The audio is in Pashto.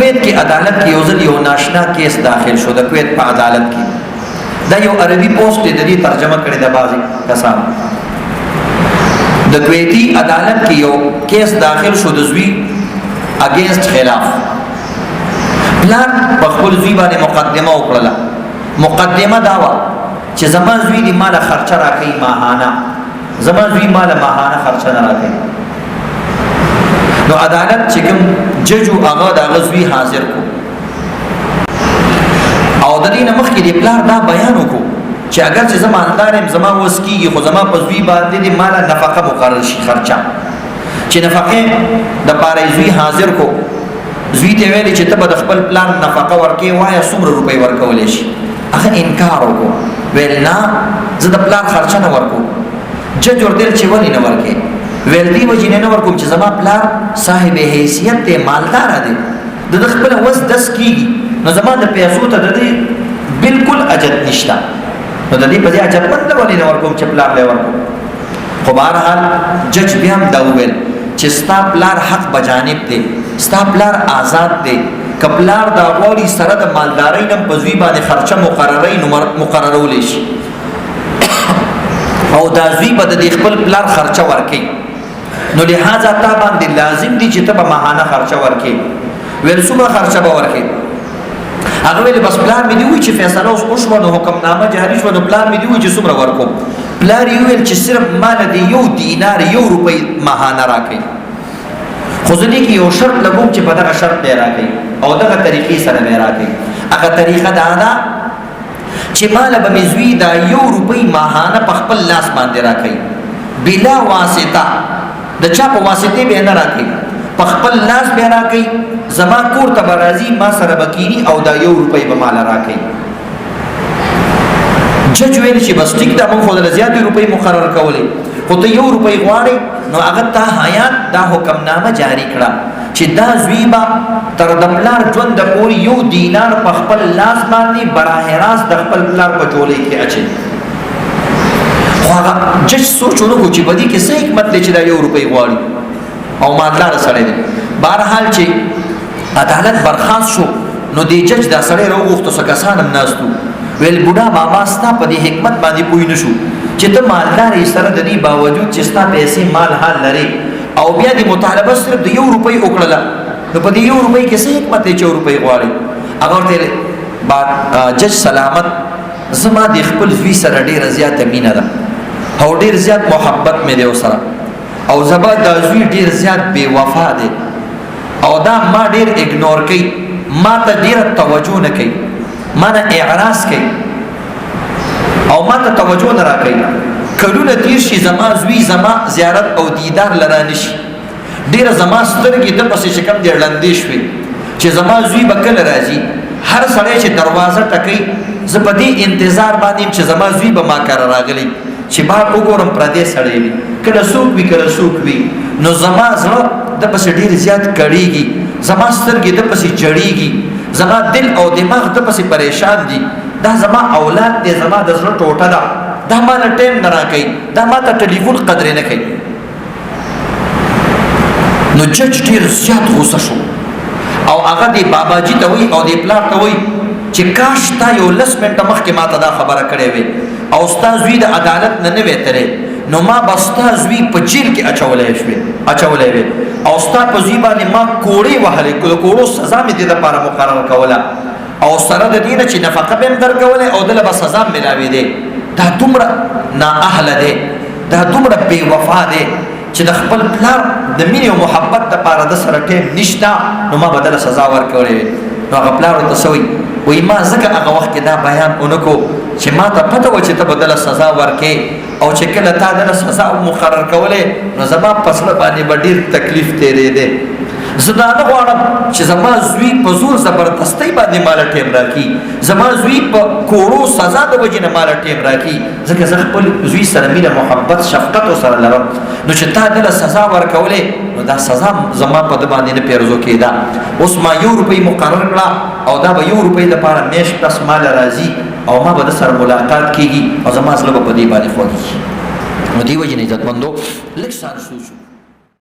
کویت کې عدالت کې یو ځل یو ناشنا کیس داخل شو د کویت په عدالت کې. دا یو عربي پوسټ دی، د دې ترجمه کړې ده بعضې کسان. د کویتي عدالت کې یو کیس داخل شو د زوی اگینسٹ خلاف. پلار په خپل زوی باندې مقدمه وکړله. مقدمه دا وه چې زما زوی دې ماله خرچه راکوي ماهانه، زما زوی ماله ماهانه خرچه نه راکوي. نو عدالت چې کوم جج و هغه د هغه زوی حاضر کو او د دې نه مخکې د پلار دا بیان وکړو چې اگر چې زه مالدار یم زما وس کېږي خو زما په زوی باندې د ماله نفقه مقرر شي خرچه. چې نفقې دپاره یې زوی حاضر کو، زوی ته ویلې چې ته به د خپل پلار نفقه ورکې وایه څومره روپۍ ورکولی شي. هغه انکار وکړو، ویل نه زه د پلار خرچه نه ورکوم. جج ورته ویل چې ولې نه ورکې؟ ویل دې وجې نه ورکوم چې زما پلار صاحب حیثیت دی، مالداره دی، د ده خپله وس دس کېږي، نو زما د پیسو ته د دې بلکل اجت نشته، نو د دې په دې اجتمند ولې نه ورکوم چې پلار لی ورکوم. خو بهرحال جج بیا هم دا وویل چې ستا پلار حق بجانب دی، ستا پلار آزاد دی، که پلار دا غواړي سره د مالدارۍ نه په زوی باندې خرچه مقررولی شي او دا زوی به د دې خپل پلار خرچه ورکوي، نو لہذا تا باندې لازم دي چې ته به ماهانه خرچه ورکوي. ویل څومره خرچه به ورکوي؟ هغه ویل بس پلار مې دي وایي چې فیصله اوس وشوه نو حکمنامه جاري شوه، نو پلار مې دي وایي چې څومره ورکوم. پلار یې وویل چې صرف ماله د 1 دینار 1 روپۍ ماهانه راکوي، خو زه دې کې یو شرط لګوم چې په دغه شرط دی راکوي او دغه طریقې سره به راکوي. هغه طریقه دا ده چې ماله به مې زوی دا 1 روپۍ ماهانه په خپل لاس باندې راکوي بلا واسطه، د چا په واسطې به نه راکوي، په خپل لاس به راکوي. زما کور ته به راځي، ما سره به کینی او دا 1 روپۍ به ماله راکوي. جج ویل چې بس ټیک ده، موږ خو دله زیاتې روپۍ مقرر کولې، خو ته 1 روپۍ غواړې، نو هغه تا حیات دا حکمنامه جاری کړه چې دا زوی به تر د پلار ژونده پورې 1 دینار په خپل لاس باندې براه راست د خپل پلار په جولۍ کې اچوي. خو هغه جج سوچ ونه کړو چې په دې کې څه حکمت دی چې دا 1 روپۍ غواړي او مالداره سړی دی. بهرحال چې عدالت برخاست شو نو دې جج دا سړی راوغوښتو، څه کسان هم ناست وو. ویل بوډا ماما ستا په دې حکمت باندې پوه نه شو چې ته مالدار یې، سره د دې باوجود چې ستا پیسې مال حال لري او بیا دې مطالبه صرف د 1 روپۍ وکړله، نو په دې 1 روپۍ کې څه حکمت دی چې 1 روپۍ غواړي؟ هغه ورته جج سلامت، زما د خپل زوی سره ډېره زیاته مینه ده او ډېر زیات محبت مې دی ورسره، او زما دا زوی ډېر زیات بې وفا دی او دا ما ډېر اګنور کوي، ما ته ډېره توجه نه کوي، ما نه اعراض کوي او ما ته توجه نه راکوي. کلونه تیر شي زما زوی زما زیارت او دیدار لره نشي، ډېره زما سترګې ده پسې چې کوم دی ړندې شوې چې زما زوی به کله راځي. هر سړی چې دروازه ټکوي زه په دې انتظار باندې یم چې زما زوی به ما کره راغلی، چې بار وګورم پردی سړی وي، کله څوک وي کله څوک وي، نو زما زړه د پسې ډېر زیات کړېږي، زما سترګې د پسې جړېږي، زما دل او دماغ د پسې پریشان دي. دا زما اولاد دی، زما د زړه ټوټه ده، دا ما له ټایم نه راکوي، دا ما ته ټلیفون قدرې نه کوي. نو جج ډېر زیات غوسه شو او هغه دې باباجي ته وایي او دې پلار ته وایي چې کاش تا یو 10 منټه مخکې ما ته دا خبره کړې وې او ستا زوی د عدالت نه وی تللی، نو ما به ستا زوی په جیل کې اچولی وې او ستا په زوی باندې ما کوړې وهلې، د کوړو سزا مې دې دپاره مقرر کوله او سره د دې نه چې نفقه به یې درکولې او دله به سزا ملاوېدې. دا دومره نااهله دی، دا دومره بې وفا دی چې د خپل پلار د مینې او محبت دپاره د سره ټیم نشته، نو ما به دله سزا ورکولې وې. نو هغه پلار ورته څه وایي ما ځکه هغه وخت کې دا بیان ونه کړو چې ما ته پته وه چې ته به دله سزا ورکې او چې کله تا دله سزا مقرر کولې نو زما په زړه باندې به ډېر تکلیف تېرېدی. زه دا نه غواړم چې زما زوی په زور زبردستۍ باندې ماله ټیم راکړي، زما زوی په کوړو سزا د وجې نه ماله ټیم راکړي، ځکه زه خپل زوی سره مینه محبت شفقت ورسره لرم. نو چې تا دله سزا ورکولې نو دا سزا زما په ده باندې نه پیرزو کېده. اوس ما 1 روپۍ مقرر کړه او دا به 1 روپۍ دپاره میاشت پس ماله راځي او ما به د سره ملاقات کېږي او زما زړه به په دې باندې خوږېږي. نو دې وجې نه عزتمندو لږ سان سوچ